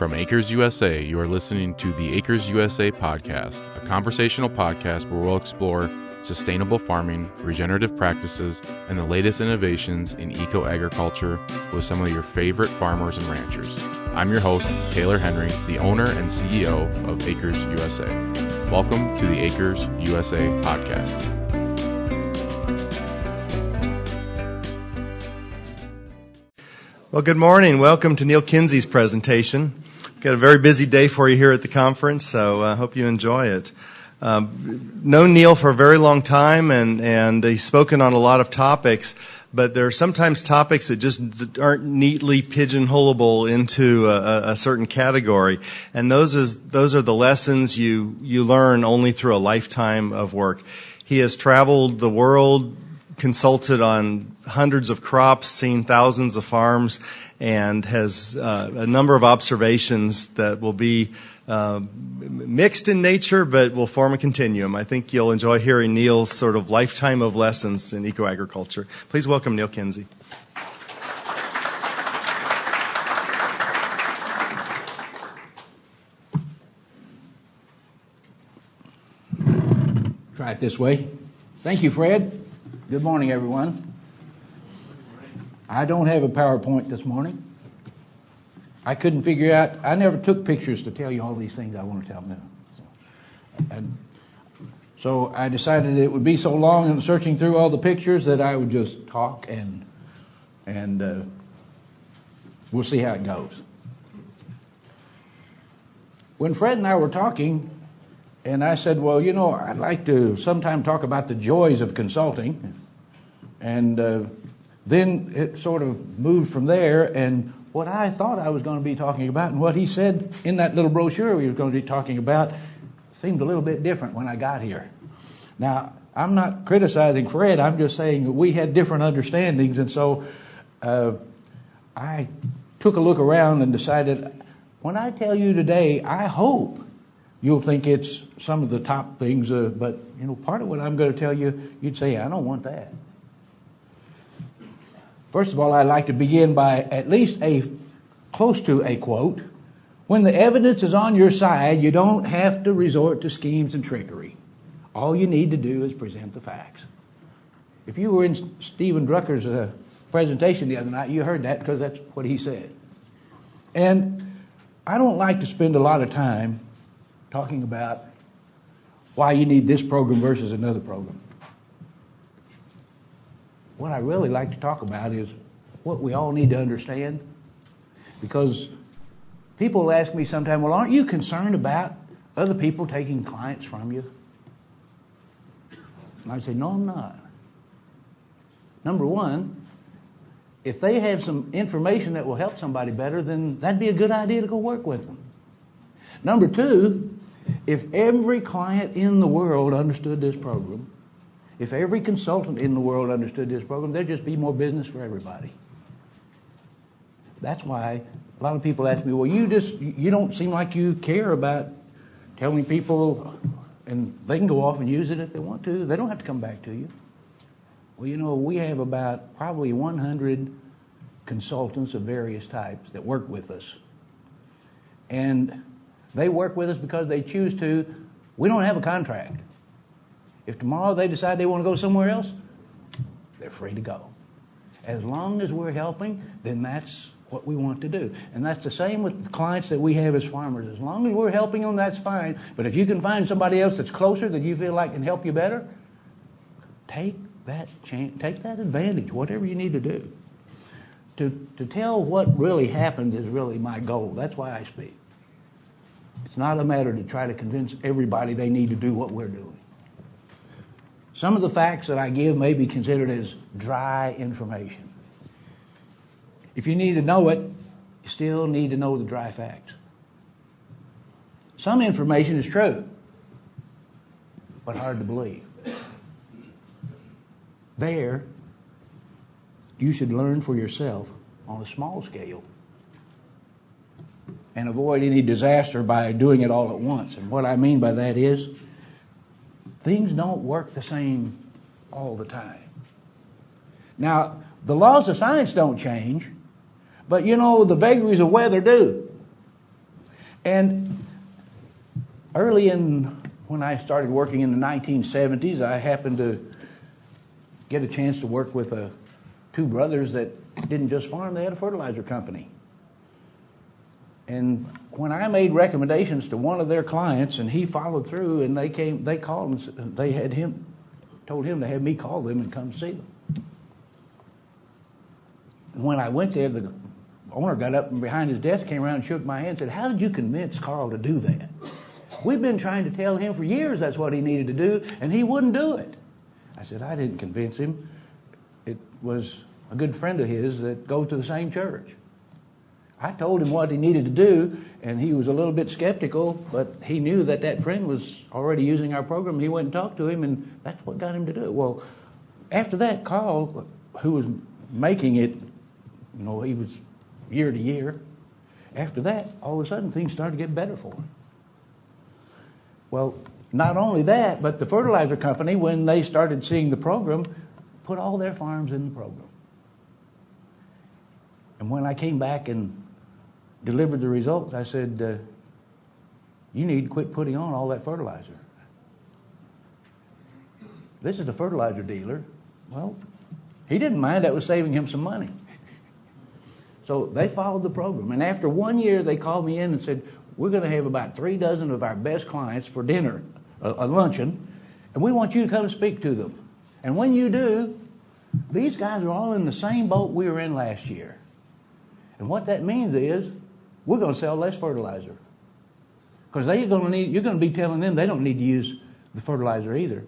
From Acres USA, you are listening to the Acres USA podcast, a conversational podcast where we'll explore sustainable farming, regenerative practices, and the latest innovations in eco-agriculture with some of your favorite farmers and ranchers. I'm your host, Taylor Henry, the owner and CEO of Acres USA. Welcome to the Acres USA podcast. Well, good morning. Welcome to Neal Kinsey's presentation. Got a very busy day for you here at the conference, so I hope you enjoy it. Known Neal for a very long time, and he's spoken on a lot of topics, but there are sometimes topics that just aren't neatly pigeonholable into a certain category, and those are the lessons you learn only through a lifetime of work. He has traveled the world, consulted on hundreds of crops, seen thousands of farms, and has a number of observations that will be mixed in nature, but will form a continuum. I think you'll enjoy hearing Neal's sort of lifetime of lessons in eco-agriculture. Please welcome Neal Kinsey. Try it this way. Thank you, Fred. Good morning, everyone. I don't have a PowerPoint this morning. I couldn't figure out, I never took pictures to tell you all these things I want to tell now. So I decided it would be so long in searching through all the pictures that I would just talk and we'll see how it goes. When Fred and I were talking, and I said, well, you know, I'd like to sometime talk about the joys of consulting. And then it sort of moved from there, and what I thought I was going to be talking about and what he said in that little brochure we were going to be talking about seemed a little bit different when I got here. Now, I'm not criticizing Fred, I'm just saying that we had different understandings, and so I took a look around and decided, when I tell you today, I hope you'll think it's some of the top things, but you know, part of what I'm going to tell you, you'd say, I don't want that. First of all, I'd like to begin by at least close to a quote. When the evidence is on your side, you don't have to resort to schemes and trickery. All you need to do is present the facts. If you were in Stephen Drucker's presentation the other night, you heard that because that's what he said. And I don't like to spend a lot of time talking about why you need this program versus another program. What I really like to talk about is what we all need to understand, because people ask me sometimes, well, aren't you concerned about other people taking clients from you? And I say, no, I'm not. Number one, if they have some information that will help somebody better, then that'd be a good idea to go work with them. Number two, if every client in the world understood this program, if every consultant in the world understood this program, there'd just be more business for everybody. That's why a lot of people ask me, well, you don't seem like you care about telling people, and they can go off and use it if they want to. They don't have to come back to you. Well, you know, we have about probably 100 consultants of various types that work with us. And they work with us because they choose to. We don't have a contract. If tomorrow they decide they want to go somewhere else, they're free to go. As long as we're helping, then that's what we want to do. And that's the same with the clients that we have as farmers. As long as we're helping them, that's fine. But if you can find somebody else that's closer that you feel like can help you better, take that chance, take that advantage, whatever you need to do. To tell what really happened is really my goal. That's why I speak. It's not a matter to try to convince everybody they need to do what we're doing. Some of the facts that I give may be considered as dry information. If you need to know it, you still need to know the dry facts. Some information is true, but hard to believe. There, you should learn for yourself on a small scale and avoid any disaster by doing it all at once. And what I mean by that is, things don't work the same all the time. Now, the laws of science don't change, but you know, the vagaries of weather do. And when I started working in the 1970s, I happened to get a chance to work with two brothers that didn't just farm, they had a fertilizer company. And when I made recommendations to one of their clients and he followed through, and they called and told him to have me call them and come see them. And when I went there, the owner got up and behind his desk, came around and shook my hand and said, "How did you convince Carl to do that? We've been trying to tell him for years that's what he needed to do, and he wouldn't do it." I said, "I didn't convince him. It was a good friend of his that goes to the same church. I told him what he needed to do, and he was a little bit skeptical, but he knew that friend was already using our program. He went and talked to him, and that's what got him to do it." Well, after that, Carl, who was making it, he was year to year. After that, all of a sudden, things started to get better for him. Well, not only that, but the fertilizer company, when they started seeing the program, put all their farms in the program. And when I came back and delivered the results, I said, "You need to quit putting on all that fertilizer." This is the fertilizer dealer. Well, he didn't mind. That was saving him some money. So they followed the program. And after 1 year, they called me in and said, "We're going to have about 3 dozen of our best clients for dinner, a luncheon, and we want you to come speak to them. And when you do, these guys are all in the same boat we were in last year. And what that means is we're going to sell less fertilizer. Because you're going to be telling them they don't need to use the fertilizer either,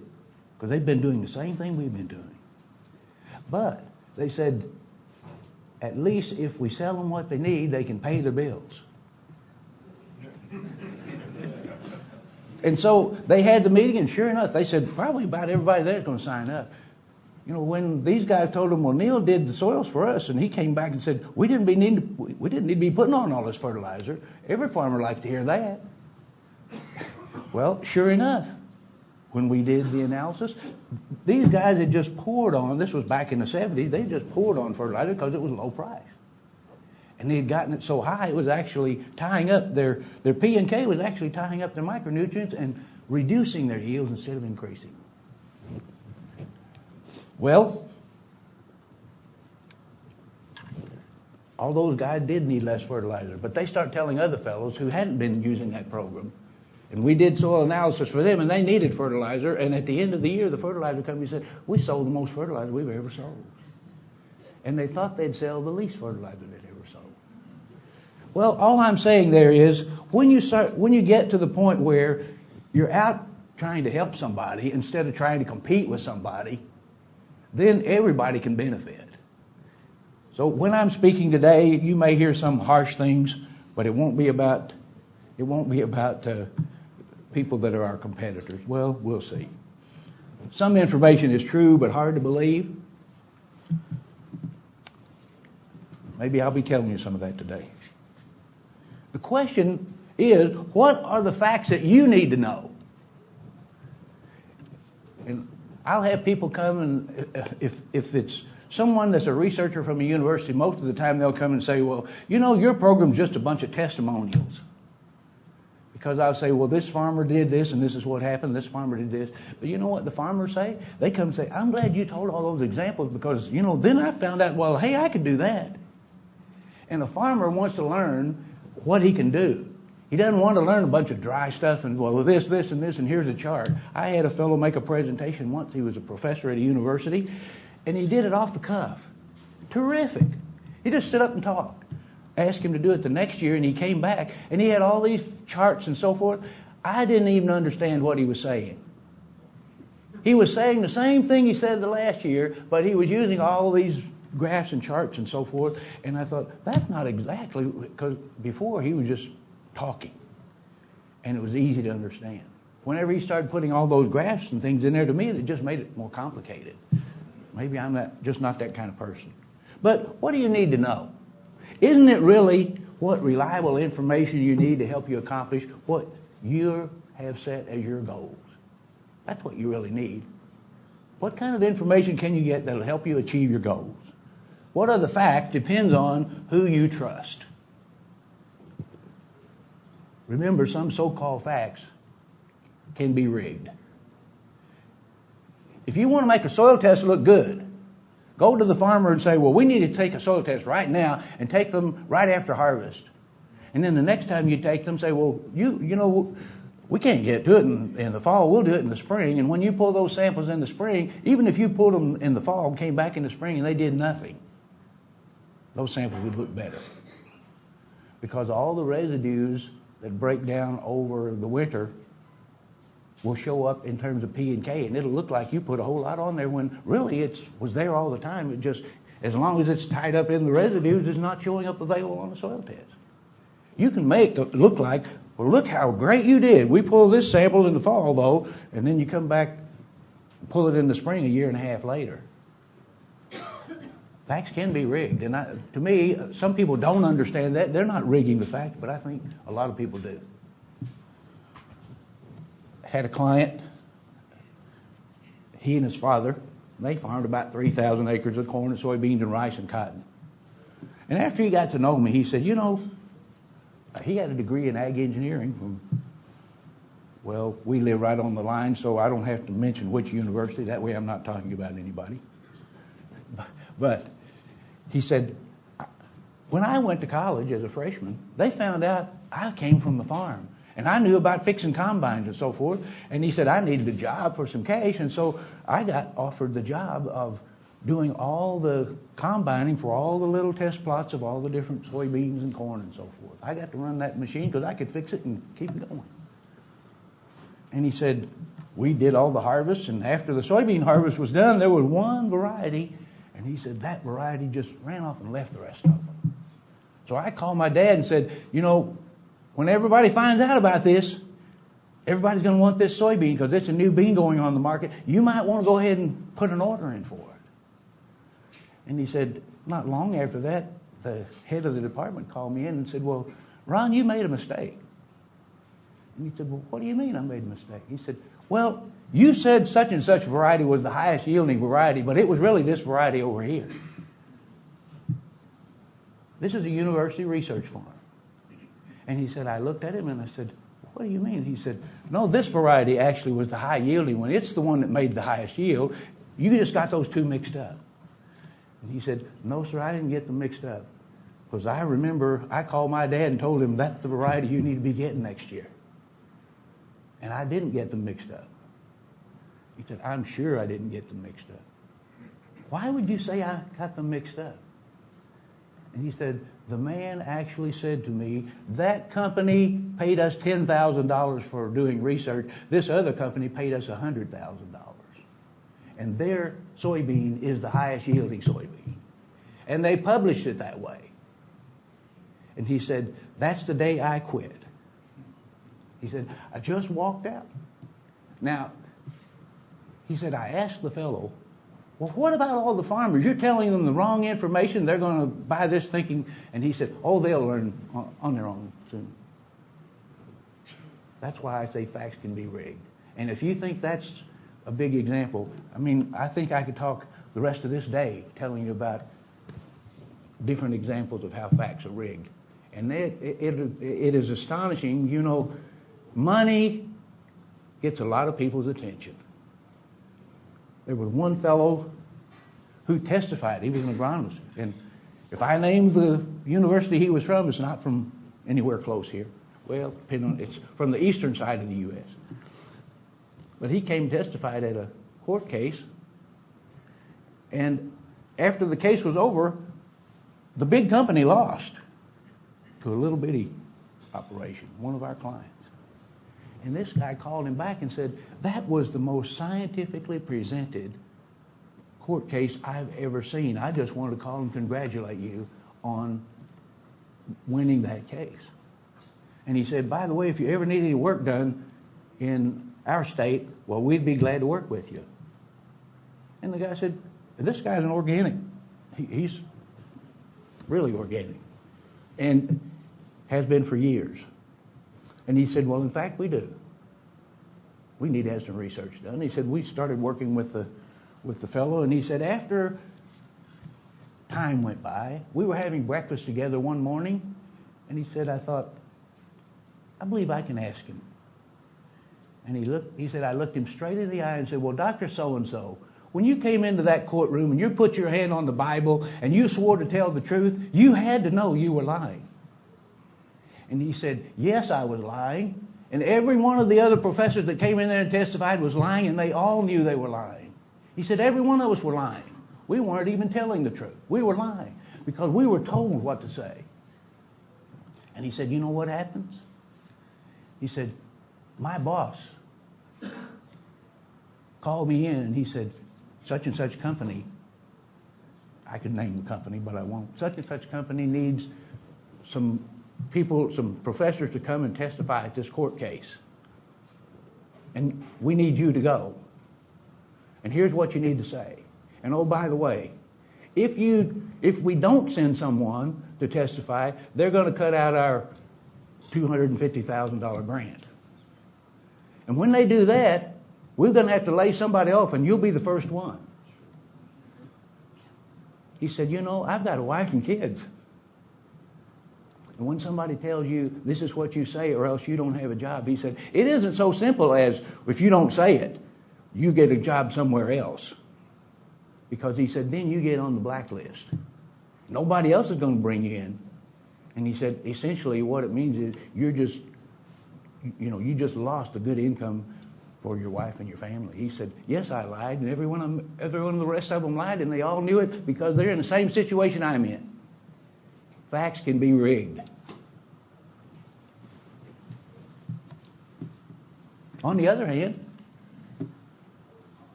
because they've been doing the same thing we've been doing. But they said, at least if we sell them what they need, they can pay their bills." And so they had the meeting, and sure enough, they said probably about everybody there is going to sign up. When these guys told them, "Well, Neal did the soils for us," and he came back and said, we didn't need to be putting on all this fertilizer. Every farmer liked to hear that. Well, sure enough, when we did the analysis, these guys had just poured on, this was back in the 70s, they just poured on fertilizer because it was low price. And they had gotten it so high, it was actually tying up their P&K was actually tying up their micronutrients and reducing their yields instead of increasing. Well, all those guys did need less fertilizer, but they started telling other fellows who hadn't been using that program. And we did soil analysis for them, and they needed fertilizer. And at the end of the year, the fertilizer company said, "We sold the most fertilizer we've ever sold." And they thought they'd sell the least fertilizer they'd ever sold. Well, all I'm saying there is, when you get to the point where you're out trying to help somebody instead of trying to compete with somebody, then everybody can benefit. So when I'm speaking today, you may hear some harsh things, but it won't be about people that are our competitors. Well, we'll see. Some information is true, but hard to believe. Maybe I'll be telling you some of that today. The question is, what are the facts that you need to know? And I'll have people come, and if it's someone that's a researcher from a university, most of the time they'll come and say, "Well, your program's just a bunch of testimonials." Because I'll say, "Well, this farmer did this, and this is what happened. This farmer did this." But you know what the farmers say? They come and say, "I'm glad you told all those examples because, then I found out, well, hey, I could do that." And a farmer wants to learn what he can do. He doesn't want to learn a bunch of dry stuff and, well, this, and this, and here's a chart. I had a fellow make a presentation once. He was a professor at a university, and he did it off the cuff. Terrific. He just stood up and talked. Asked him to do it the next year, and he came back, and he had all these charts and so forth. I didn't even understand what he was saying. He was saying the same thing he said the last year, but he was using all these graphs and charts and so forth, and I thought, that's not exactly, because before he was just talking, and it was easy to understand. Whenever he started putting all those graphs and things in there, to me, it just made it more complicated. Maybe I'm just not that kind of person. But what do you need to know? Isn't it really what reliable information you need to help you accomplish what you have set as your goals? That's what you really need. What kind of information can you get that will help you achieve your goals? What are the facts depends on who you trust. Remember, some so-called facts can be rigged. If you want to make a soil test look good, go to the farmer and say, well, we need to take a soil test right now and take them right after harvest. And then the next time you take them, say, well, you know, we can't get to it in the fall. We'll do it in the spring. And when you pull those samples in the spring, even if you pulled them in the fall and came back in the spring and they did nothing, those samples would look better. Because all the residues that break down over the winter will show up in terms of P and K, and it'll look like you put a whole lot on there when really it was there all the time. It just, as long as it's tied up in the residues, it's not showing up available on the soil test. You can make it look like, well, look how great you did. We pulled this sample in the fall, though, and then you come back, pull it in the spring a year and a half later. Facts can be rigged, and to me, some people don't understand that. They're not rigging the fact, but I think a lot of people do. Had a client, he and his father, they farmed about 3,000 acres of corn and soybeans and rice and cotton. And after he got to know me, he said, you know, he had a degree in ag engineering from, well, we live right on the line, so I don't have to mention which university. That way I'm not talking about anybody. But he said, when I went to college as a freshman, they found out I came from the farm. And I knew about fixing combines and so forth. And he said, I needed a job for some cash. And so I got offered the job of doing all the combining for all the little test plots of all the different soybeans and corn and so forth. I got to run that machine because I could fix it and keep it going. And he said, we did all the harvests. And after the soybean harvest was done, there was one variety. And he said, that variety just ran off and left the rest of them. So I called my dad and said, you know, when everybody finds out about this, everybody's going to want this soybean because it's a new bean going on the market. You might want to go ahead and put an order in for it. And he said, not long after that, the head of the department called me in and said, well, Ron, you made a mistake. And he said, well, what do you mean I made a mistake? He said, well, you said such and such variety was the highest yielding variety, but it was really this variety over here. This is a university research farm. And he said, I looked at him and I said, what do you mean? He said, no, this variety actually was the high yielding one. It's the one that made the highest yield. You just got those two mixed up. And he said, no, sir, I didn't get them mixed up. Because I remember I called my dad and told him that's the variety you need to be getting next year. And I didn't get them mixed up. He said, I'm sure I didn't get them mixed up. Why would you say I got them mixed up? And he said, the man actually said to me, that company paid us $10,000 for doing research. This other company paid us $100,000. And their soybean is the highest yielding soybean. And they published it that way. And he said, that's the day I quit. He said, I just walked out. Now, he said, I asked the fellow, well, what about all the farmers? You're telling them the wrong information. They're going to buy this thinking. And he said, oh, they'll learn on their own soon. That's why I say facts can be rigged. And if you think that's a big example, I mean, I think I could talk the rest of this day telling you about different examples of how facts are rigged. And it is astonishing. You know, money gets a lot of people's attention. There was one fellow who testified. He was an agronomist. And if I name the university he was from, it's not from anywhere close here. Well, depending on, it's from the eastern side of the U.S. But he came and testified at a court case. And after the case was over, the big company lost to a little bitty operation, one of our clients. And this guy called him back and said, that was the most scientifically presented court case I've ever seen. I just wanted to call and congratulate you on winning that case. And he said, by the way, if you ever need any work done in our state, well, we'd be glad to work with you. And the guy said, this guy's an organic. He's really organic and has been for years. And he said, well, in fact, we do. We need to have some research done. He said, we started working with the fellow, and he said, after time went by, we were having breakfast together one morning, and he said, I thought, I believe I can ask him. And he said, I looked him straight in the eye and said, well, Dr. So-and-so, when you came into that courtroom and you put your hand on the Bible and you swore to tell the truth, you had to know you were lying. And he said, yes, I was lying. And every one of the other professors that came in there and testified was lying, and they all knew they were lying. He said, every one of us were lying. We weren't even telling the truth. We were lying because we were told what to say. And he said, you know what happens? He said, my boss called me in and he said, such and such company, I could name the company, but I won't. Such and such company needs some people, some professors to come and testify at this court case. And we need you to go. And here's what you need to say. And oh, by the way, if we don't send someone to testify, they're going to cut out our $250,000 grant. And when they do that, we're going to have to lay somebody off, and you'll be the first one. He said, you know, I've got a wife and kids. And when somebody tells you this is what you say or else you don't have a job, he said, it isn't so simple as if you don't say it, you get a job somewhere else. Because he said, then you get on the blacklist. Nobody else is going to bring you in. And he said, essentially what it means is you just lost a good income for your wife and your family. He said, yes, I lied, and every one of the rest of them lied, and they all knew it because they're in the same situation I'm in. Facts can be rigged. On the other hand,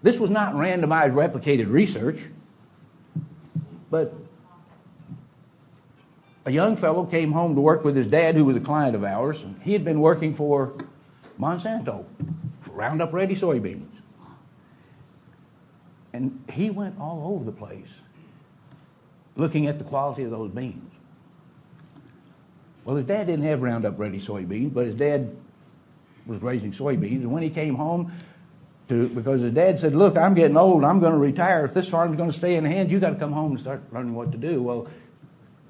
this was not randomized replicated research, but a young fellow came home to work with his dad, who was a client of ours, and he had been working for Monsanto, Roundup Ready soybeans. And he went all over the place looking at the quality of those beans. Well, his dad didn't have Roundup Ready soybeans, but his dad was raising soybeans. And when he came home, because his dad said, look, I'm getting old, I'm going to retire. If this farm's going to stay in hands, you got to come home and start learning what to do. Well,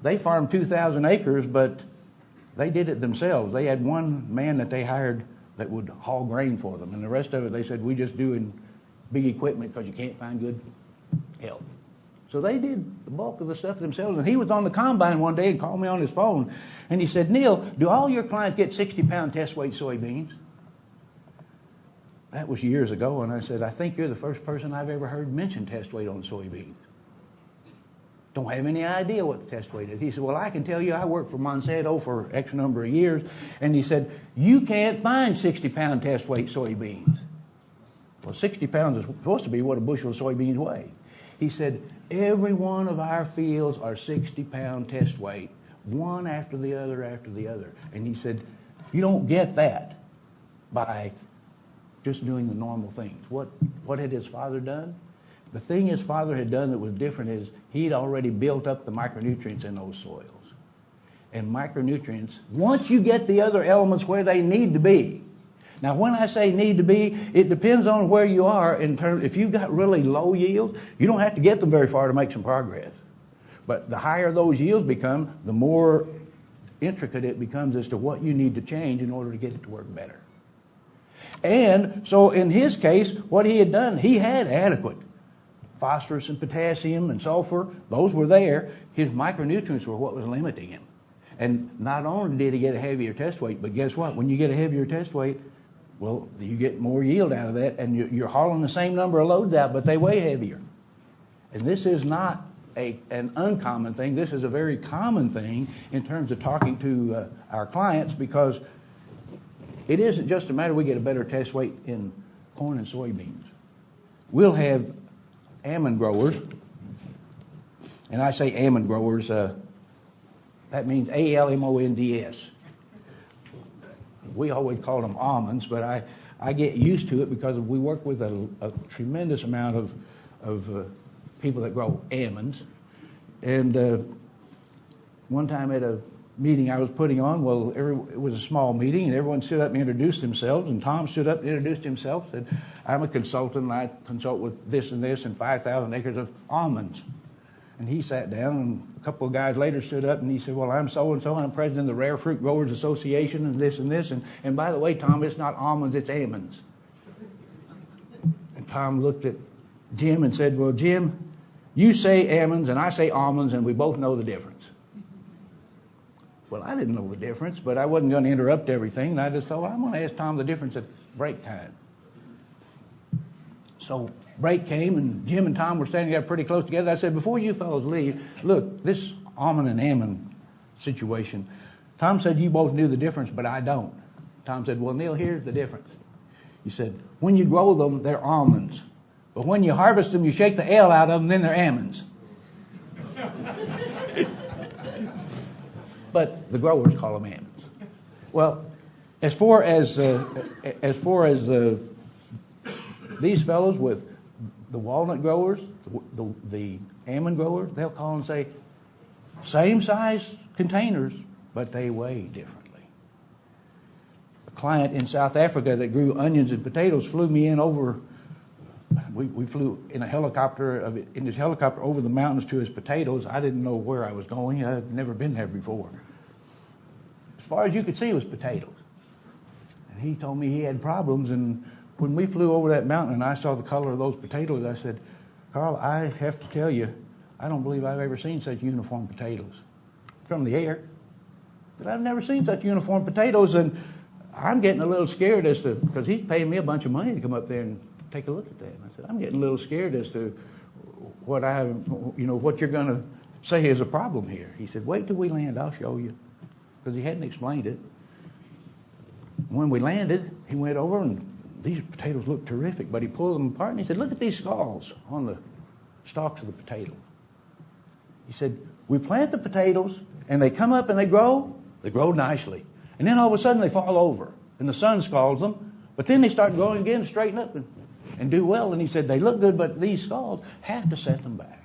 they farmed 2,000 acres, but they did it themselves. They had one man that they hired that would haul grain for them. And the rest of it, they said, we just do in big equipment because you can't find good help. So they did the bulk of the stuff themselves. And he was on the combine one day and called me on his phone. And he said, Neal, do all your clients get 60-pound test weight soybeans? That was years ago. And I said, I think you're the first person I've ever heard mention test weight on soybeans. Don't have any idea what the test weight is. He said, well, I can tell you I worked for Monsanto for X number of years. And he said, you can't find 60-pound test weight soybeans. Well, 60 pounds is supposed to be what a bushel of soybeans weigh. He said, every one of our fields are 60-pound test weight, one after the other after the other. And he said, you don't get that by just doing the normal things. What had his father done? The thing his father had done that was different is he'd already built up the micronutrients in those soils. And micronutrients, once you get the other elements where they need to be. Now, when I say need to be, it depends on where you are in terms. If you've got really low yields, you don't have to get them very far to make some progress. But the higher those yields become, the more intricate it becomes as to what you need to change in order to get it to work better. And so in his case, what he had done, he had adequate phosphorus and potassium and sulfur. Those were there. His micronutrients were what was limiting him. And not only did he get a heavier test weight, but guess what? When you get a heavier test weight, well, you get more yield out of that, and you're hauling the same number of loads out, but they weigh heavier. And this is not an uncommon thing. This is a very common thing in terms of talking to our clients, because it isn't just a matter we get a better test weight in corn and soybeans. We'll have almond growers, and I say almond growers, that means ALMONDS. We always call them almonds, but I get used to it because we work with a tremendous amount of people that grow almonds. And one time at a meeting I was putting on, it was a small meeting, and everyone stood up and introduced themselves, and Tom stood up and introduced himself, said, I'm a consultant, and I consult with this and this and 5,000 acres of almonds. And he sat down, and a couple of guys later stood up, and he said, well, I'm so-and-so, I'm president of the Rare Fruit Growers Association, and this and this. And by the way, Tom, it's not almonds, it's almonds. And Tom looked at Jim and said, well, Jim, you say almonds, and I say almonds, and we both know the difference. Well, I didn't know the difference, but I wasn't going to interrupt everything, and I just thought, well, I'm going to ask Tom the difference at break time. So break came, and Jim and Tom were standing there pretty close together. I said, before you fellows leave, look, this almond and almond situation, Tom said you both knew the difference, but I don't. Tom said, well, Neal, here's the difference. He said, when you grow them, they're almonds. But when you harvest them, you shake the L out of them, then they're almonds. But the growers call them almonds. Well, as far as these fellows with the walnut growers, the almond growers, they'll call and say, same size containers, but they weigh differently. A client in South Africa that grew onions and potatoes flew me in over. We flew in his helicopter over the mountains to his potatoes. I didn't know where I was going. I'd never been there before. As far as you could see was potatoes. And he told me he had problems, and when we flew over that mountain and I saw the color of those potatoes, I said, Carl, I have to tell you, I don't believe I've ever seen such uniform potatoes from the air. But I've never seen such uniform potatoes, and I'm getting a little scared because he's paying me a bunch of money to come up there and take a look at that. And I said, I'm getting a little scared as to what you're going to say is a problem here. He said, wait till we land, I'll show you. Because he hadn't explained it. When we landed, he went over, and these potatoes looked terrific, but he pulled them apart and he said, look at these stalks on the stalks of the potato. He said, we plant the potatoes and they come up and they grow nicely. And then all of a sudden they fall over and the sun scalds them, but then they start growing again, straighten up and do well. And he said, they look good, but these scalds have to set them back.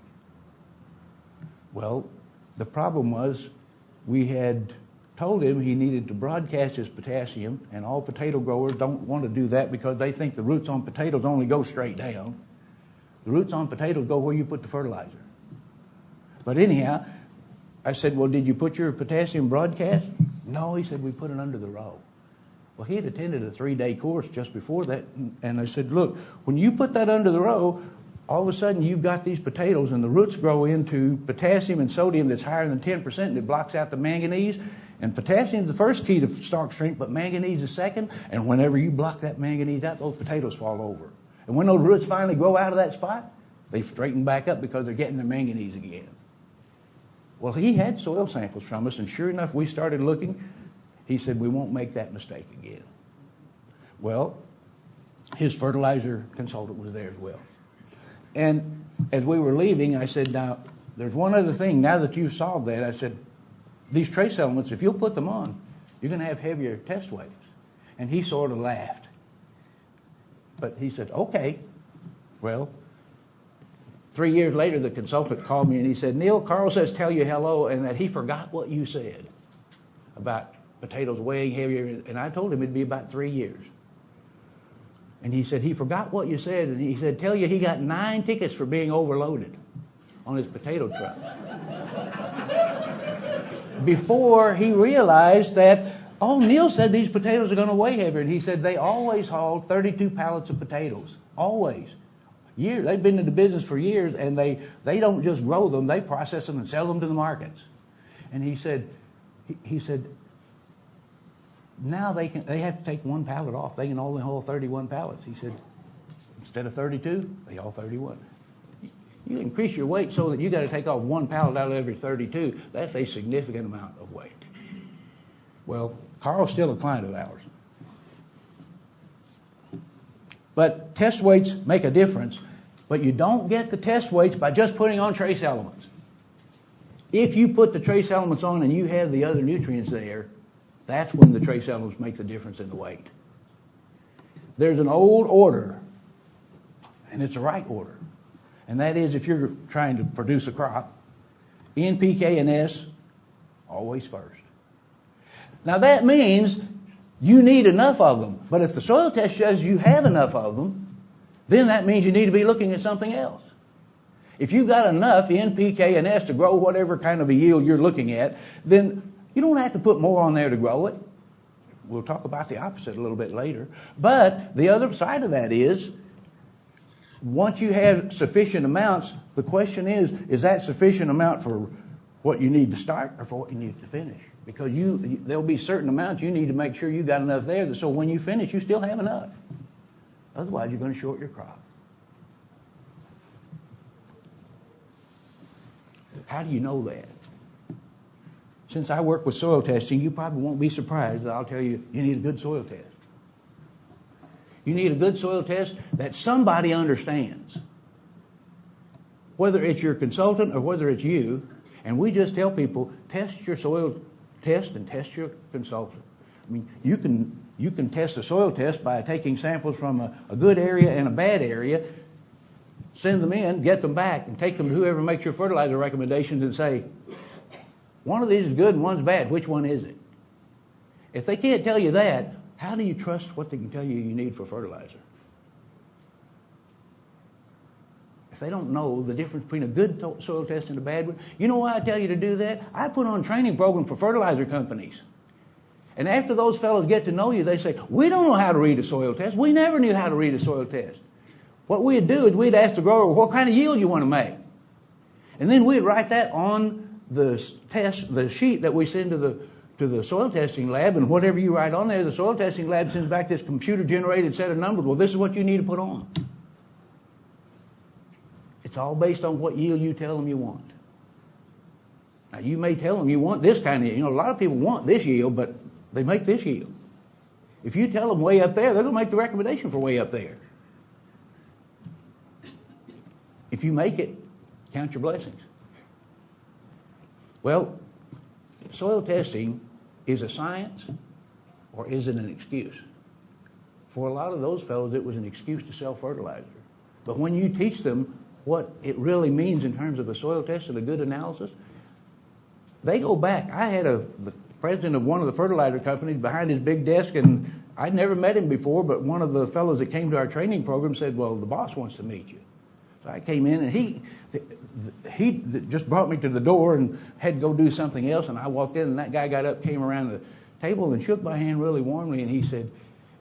Well, the problem was we had told him he needed to broadcast his potassium, and all potato growers don't want to do that because they think the roots on potatoes only go straight down. The roots on potatoes go where you put the fertilizer. But anyhow, I said, well, did you put your potassium broadcast? No, he said, we put it under the row. Well, he had attended a 3-day course just before that, and I said, look, when you put that under the row, all of a sudden you've got these potatoes and the roots grow into potassium and sodium that's higher than 10%, and it blocks out the manganese. And potassium is the first key to stalk strength, but manganese is second. And whenever you block that manganese out, those potatoes fall over. And when those roots finally grow out of that spot, they straighten back up because they're getting their manganese again. Well, he had soil samples from us, and sure enough, we started looking. He said, we won't make that mistake again. Well, his fertilizer consultant was there as well. And as we were leaving, I said, now, there's one other thing. Now that you've solved that, I said, these trace elements, if you'll put them on, you're going to have heavier test weights. And he sort of laughed. But he said, okay. Well, 3 years later, the consultant called me and he said, Neal, Carl says tell you hello, and that he forgot what you said about potatoes weighing heavier. And I told him it'd be about 3 years. And he said, he forgot what you said. And he said, tell you he got 9 tickets for being overloaded on his potato truck. Before he realized that, oh, Neal said these potatoes are going to weigh heavier. And he said they always hauled 32 pallets of potatoes. Always. Years. They've been in the business for years, and they don't just grow them, they process them and sell them to the markets. And he said, now they have to take 1 pallet off. They can only haul 31 pallets. He said, instead of 32, they haul 31. You increase your weight so that you got to take off 1 pallet out of every 32. That's a significant amount of weight. Well, Carl's still a client of ours. But test weights make a difference. But you don't get the test weights by just putting on trace elements. If you put the trace elements on and you have the other nutrients there, that's when the trace elements make the difference in the weight. There's an old order, and it's a right order. And that is, if you're trying to produce a crop, N, P, K, and S, always first. Now that means you need enough of them. But if the soil test shows you have enough of them, then that means you need to be looking at something else. If you've got enough NPK and S to grow whatever kind of a yield you're looking at, then you don't have to put more on there to grow it. We'll talk about the opposite a little bit later. But the other side of that is, once you have sufficient amounts, the question is that sufficient amount for what you need to start or for what you need to finish? Because there'll be certain amounts you need to make sure you got enough there so when you finish, you still have enough. Otherwise, you're going to short your crop. How do you know that? Since I work with soil testing, you probably won't be surprised that I'll tell you need a good soil test. You need a good soil test that somebody understands. Whether it's your consultant or whether it's you, and we just tell people, test your soil test and test your consultant. I mean, you can test a soil test by taking samples from a good area and a bad area, send them in, get them back, and take them to whoever makes your fertilizer recommendations and say, one of these is good and one's bad. Which one is it? If they can't tell you that, how do you trust what they can tell you need for fertilizer? If they don't know the difference between a good soil test and a bad one, you know why I tell you to do that? I put on a training program for fertilizer companies. And after those fellows get to know you, they say, we don't know how to read a soil test. We never knew how to read a soil test. What we'd do is we'd ask the grower, what kind of yield you want to make? And then we'd write that on the sheet that we send to the soil testing lab, and whatever you write on there, the soil testing lab sends back this computer-generated set of numbers. Well, this is what you need to put on. It's all based on what yield you tell them you want. Now, you may tell them you want this kind of yield. You know, a lot of people want this yield, but they make this yield. If you tell them way up there, they're going to make the recommendation for way up there. If you make it, count your blessings. Well, soil testing is a science, or is it an excuse? For a lot of those fellows, it was an excuse to sell fertilizer. But when you teach them what it really means in terms of a soil test and a good analysis, they go back. I had the president of one of the fertilizer companies behind his big desk, and I'd never met him before, but one of the fellows that came to our training program said, well, the boss wants to meet you. So I came in, and he just brought me to the door and had to go do something else, and I walked in, and that guy got up, came around the table, and shook my hand really warmly, and he said,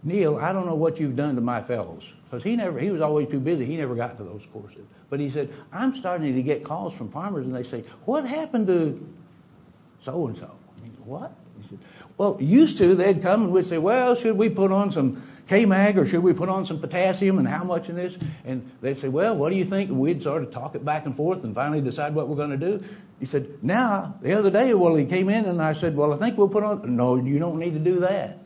Neal, I don't know what you've done to my fellows. Because he was always too busy. He never got to those courses. But he said, I'm starting to get calls from farmers, and they say, what happened to so-and-so? I mean, what? He said, well, used to, they'd come and we'd say, well, should we put on some K-Mag or should we put on some potassium and how much in this? And they'd say, well, what do you think? And we'd sort of talk it back and forth and finally decide what we're going to do. He said, now, the other day, well, he came in and I said, well, I think we'll put on, no, you don't need to do that.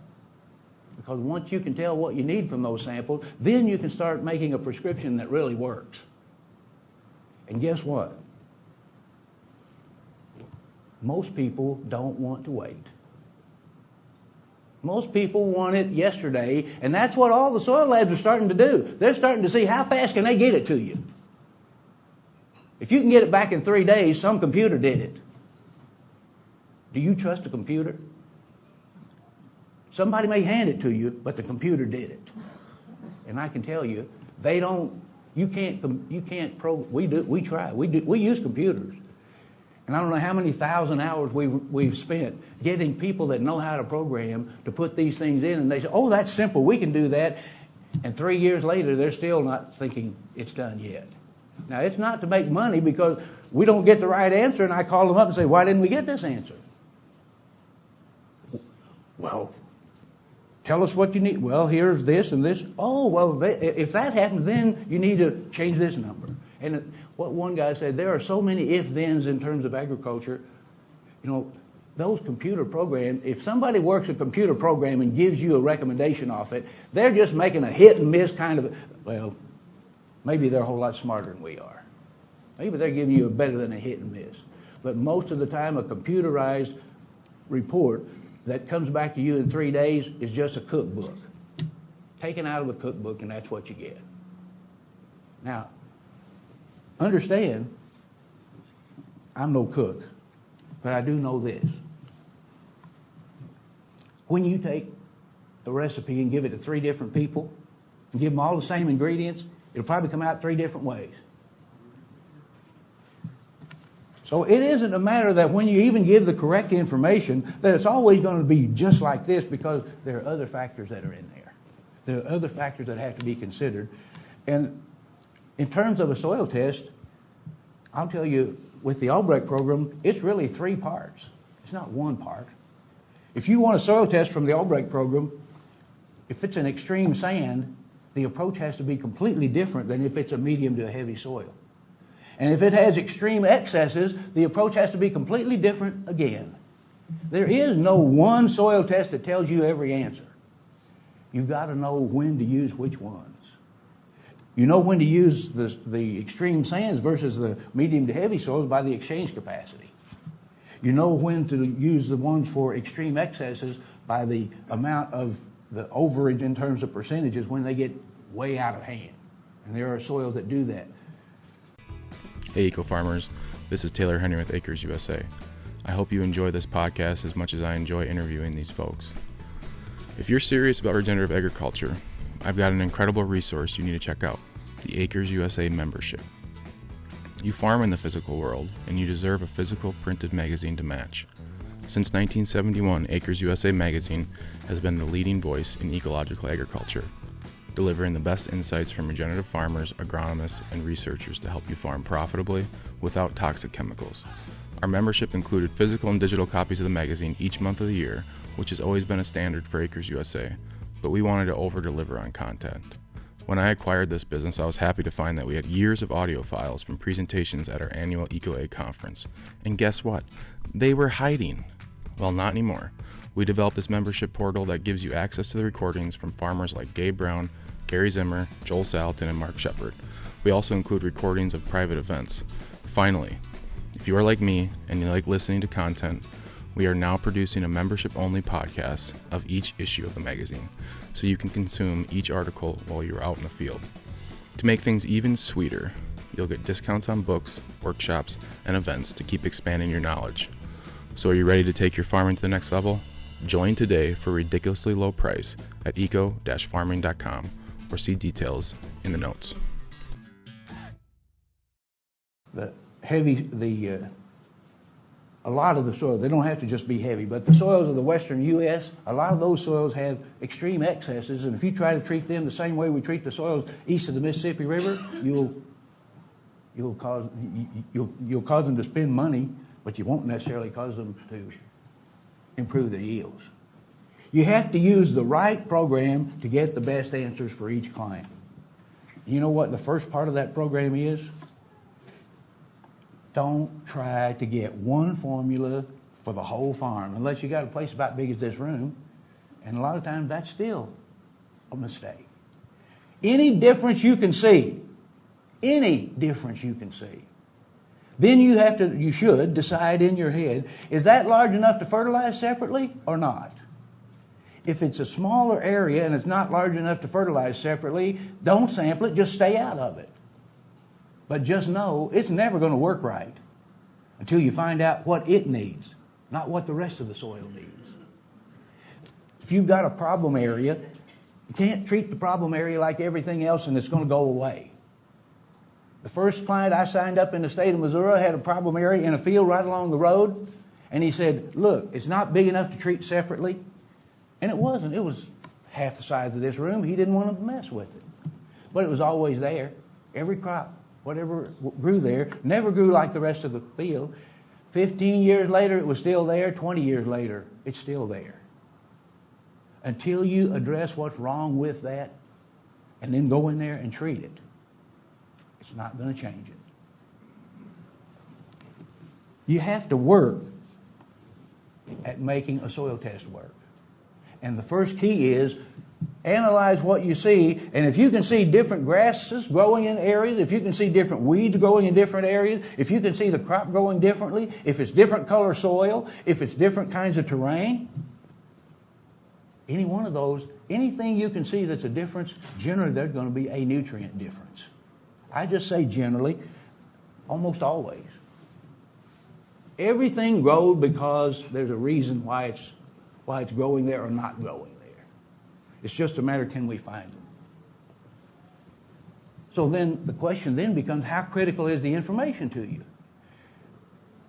Because once you can tell what you need from those samples, then you can start making a prescription that really works. And guess what? Most people don't want to wait. Most people want it yesterday, and that's what all the soil labs are starting to do. They're starting to see how fast can they get it to you. If you can get it back in 3 days, some computer did it. Do you trust a computer? Somebody may hand it to you, but the computer did it. And I can tell you, they don't. We use computers. And I don't know how many thousand hours we've spent getting people that know how to program to put these things in, and they say, oh, that's simple, we can do that. And 3 years later, they're still not thinking it's done yet. Now, it's not to make money because we don't get the right answer, and I call them up and say, why didn't we get this answer? Well, tell us what you need. Well, here's this and this. Oh, well, if that happens, then you need to change this number. And what one guy said, there are so many if-thens in terms of agriculture. You know, those computer programs, if somebody works a computer program and gives you a recommendation off it, they're just making a hit and miss kind of, well, maybe they're a whole lot smarter than we are. Maybe they're giving you a better than a hit and miss. But most of the time, a computerized report that comes back to you in 3 days is just a cookbook. Taken out of a cookbook, and that's what you get. Now, understand, I'm no cook, but I do know this. When you take a recipe and give it to 3 different people and give them all the same ingredients, it'll probably come out 3 different ways. So it isn't a matter that when you even give the correct information that it's always going to be just like this, because there are other factors that are in there. There are other factors that have to be considered. And in terms of a soil test, I'll tell you, with the Albrecht program, it's really 3 parts. It's not 1 part. If you want a soil test from the Albrecht program, if it's an extreme sand, the approach has to be completely different than if it's a medium to a heavy soil. And if it has extreme excesses, the approach has to be completely different again. There is no one soil test that tells you every answer. You've got to know when to use which ones. You know when to use the extreme sands versus the medium to heavy soils by the exchange capacity. You know when to use the ones for extreme excesses by the amount of the overage in terms of percentages when they get way out of hand. And there are soils that do that. Hey Eco Farmers, this is Taylor Henry with Acres USA. I hope you enjoy this podcast as much as I enjoy interviewing these folks. If you're serious about regenerative agriculture, I've got an incredible resource you need to check out, the Acres USA membership. You farm in the physical world, and you deserve a physical printed magazine to match. Since 1971, Acres USA magazine has been the leading voice in ecological agriculture, delivering the best insights from regenerative farmers, agronomists, and researchers to help you farm profitably without toxic chemicals. Our membership included physical and digital copies of the magazine each month of the year, which has always been a standard for Acres USA, but we wanted to over-deliver on content. When I acquired this business, I was happy to find that we had years of audio files from presentations at our annual EcoAg conference. And guess what? They were hiding. Well, not anymore. We developed this membership portal that gives you access to the recordings from farmers like Gabe Brown, Gary Zimmer, Joel Salatin, and Mark Shepard. We also include recordings of private events. Finally, if you are like me and you like listening to content, we are now producing a membership-only podcast of each issue of the magazine, so you can consume each article while you're out in the field. To make things even sweeter, you'll get discounts on books, workshops, and events to keep expanding your knowledge. So are you ready to take your farming to the next level? Join today for a ridiculously low price at eco-farming.com or see details in the notes. A lot of the soils, they don't have to just be heavy, but the soils of the western U.S., a lot of those soils have extreme excesses, and if you try to treat them the same way we treat the soils east of the Mississippi River, you'll cause them to spend money, but you won't necessarily cause them to improve their yields. You have to use the right program to get the best answers for each client. You know what the first part of that program is? Don't try to get one formula for the whole farm unless you got a place about big as this room. And a lot of times that's still a mistake. Any difference you can see, then you should decide in your head, is that large enough to fertilize separately or not? If it's a smaller area and it's not large enough to fertilize separately, don't sample it, just stay out of it. But just know it's never going to work right until you find out what it needs, not what the rest of the soil needs. If you've got a problem area, you can't treat the problem area like everything else and it's going to go away. The first client I signed up in the state of Missouri had a problem area in a field right along the road, and he said, look, it's not big enough to treat separately. And it wasn't. It was half the size of this room. He didn't want to mess with it. But it was always there. Every crop, whatever grew there, never grew like the rest of the field. 15 years later, it was still there. 20 years later, it's still there. Until you address what's wrong with that and then go in there and treat it, it's not going to change it. You have to work at making a soil test work. And the first key is analyze what you see, and if you can see different grasses growing in areas, if you can see different weeds growing in different areas, if you can see the crop growing differently, if it's different color soil, if it's different kinds of terrain, any one of those, anything you can see that's a difference, generally there's going to be a nutrient difference. I just say generally, almost always. Everything grows because there's a reason why it's growing there or not growing there. It's just a matter, can we find them? So then the question then becomes, how critical is the information to you?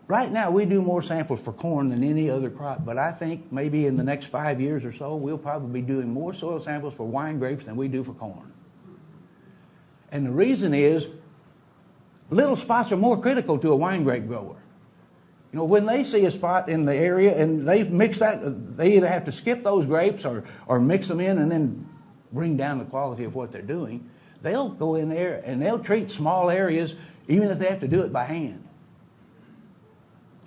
Right now, we do more samples for corn than any other crop, but I think maybe in the next 5 years or so, we'll probably be doing more soil samples for wine grapes than we do for corn. And the reason is, little spots are more critical to a wine grape grower. You know, when they see a spot in the area and they mix that, they either have to skip those grapes or mix them in and then bring down the quality of what they're doing. They'll go in there and they'll treat small areas even if they have to do it by hand.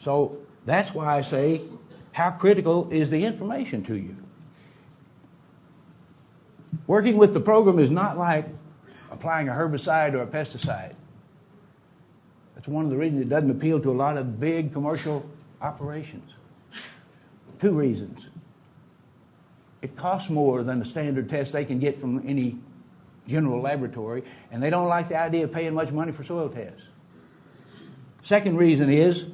So that's why I say, how critical is the information to you? Working with the program is not like applying a herbicide or a pesticide. That's one of the reasons it doesn't appeal to a lot of big commercial operations. 2 reasons. It costs more than the standard test they can get from any general laboratory, and they don't like the idea of paying much money for soil tests. Second reason is,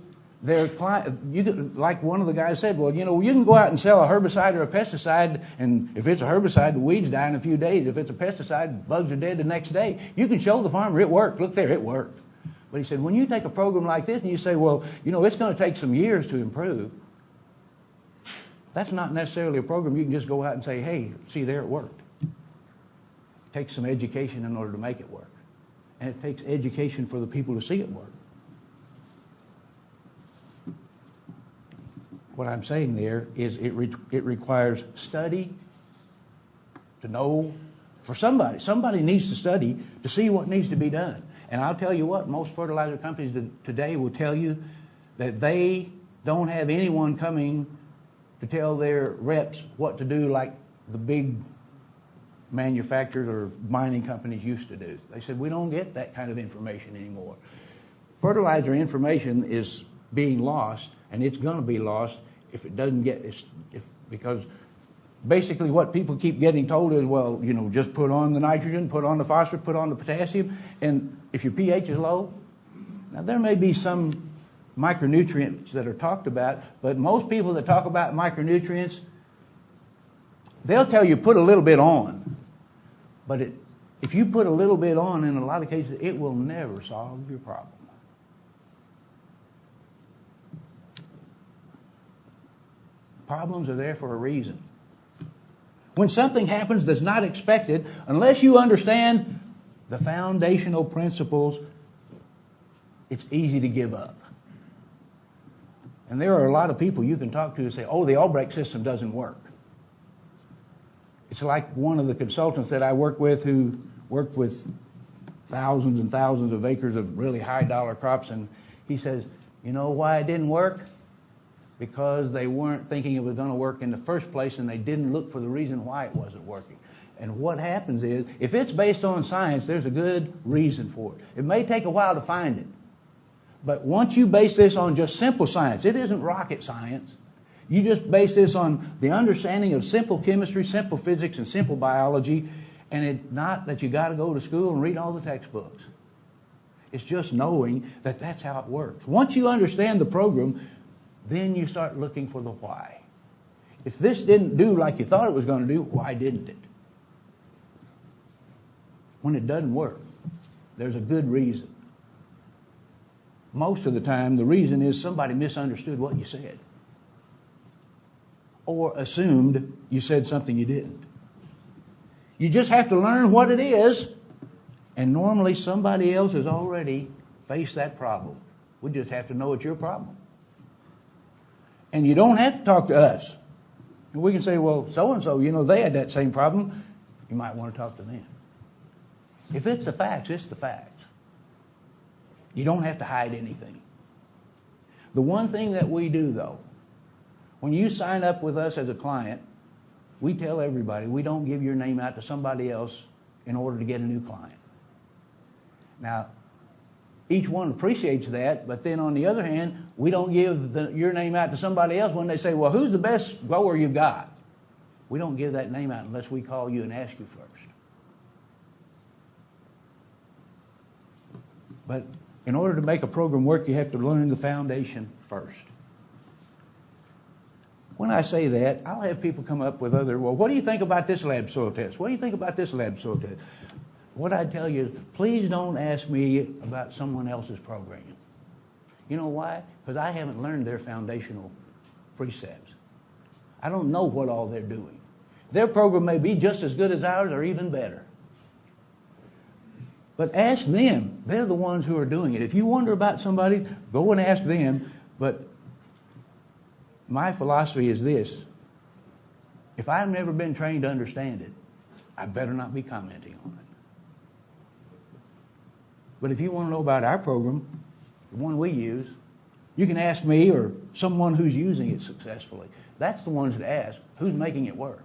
their client, like one of the guys said, well, you know, you can go out and sell a herbicide or a pesticide, and if it's a herbicide, the weeds die in a few days. If it's a pesticide, bugs are dead the next day. You can show the farmer it worked. Look there, it worked. But he said, when you take a program like this and you say, well, you know, it's going to take some years to improve, that's not necessarily a program you can just go out and say, hey, see there, it worked. It takes some education in order to make it work. And it takes education for the people to see it work. What I'm saying there is it requires study to know for somebody. Somebody needs to study to see what needs to be done. And I'll tell you what, most fertilizer companies today will tell you that they don't have anyone coming to tell their reps what to do like the big manufacturers or mining companies used to do. They said, we don't get that kind of information anymore. Fertilizer information is being lost, and it's going to be lost if it doesn't because basically what people keep getting told is, well, you know, just put on the nitrogen, put on the phosphorus, put on the potassium, and if your pH is low, now there may be some micronutrients that are talked about, but most people that talk about micronutrients, they'll tell you put a little bit on. But if you put a little bit on, in a lot of cases, it will never solve your problem. Problems are there for a reason. When something happens that's not expected, unless you understand the foundational principles, it's easy to give up. And there are a lot of people you can talk to who say, oh, the Albrecht system doesn't work. It's like one of the consultants that I work with who worked with thousands and thousands of acres of really high dollar crops, and he says, you know why it didn't work? Because they weren't thinking it was going to work in the first place, and they didn't look for the reason why it wasn't working. And what happens is, if it's based on science, there's a good reason for it. It may take a while to find it. But once you base this on just simple science, it isn't rocket science. You just base this on the understanding of simple chemistry, simple physics, and simple biology, and it's not that you got to go to school and read all the textbooks. It's just knowing that that's how it works. Once you understand the program, then you start looking for the why. If this didn't do like you thought it was going to do, why didn't it? When it doesn't work, there's a good reason. Most of the time, the reason is somebody misunderstood what you said, or assumed you said something you didn't. You just have to learn what it is, and normally somebody else has already faced that problem. We just have to know it's your problem. And you don't have to talk to us. And we can say, well, so-and-so, you know, they had that same problem. You might want to talk to them. If it's the facts, it's the facts. You don't have to hide anything. The one thing that we do, though, when you sign up with us as a client, we tell everybody we don't give your name out to somebody else in order to get a new client. Now, each one appreciates that, but then on the other hand, we don't give your name out to somebody else when they say, well, who's the best grower you've got? We don't give that name out unless we call you and ask you first. But in order to make a program work, you have to learn the foundation first. When I say that, I'll have people come up with well, what do you think about this lab soil test? What do you think about this lab soil test? What I tell you is, please don't ask me about someone else's programming. You know why? Because I haven't learned their foundational precepts. I don't know what all they're doing. Their program may be just as good as ours or even better. But ask them. They're the ones who are doing it. If you wonder about somebody, go and ask them. But my philosophy is this. If I've never been trained to understand it, I better not be commenting on it. But if you want to know about our program, the one we use, you can ask me or someone who's using it successfully. That's the ones that ask, who's making it work?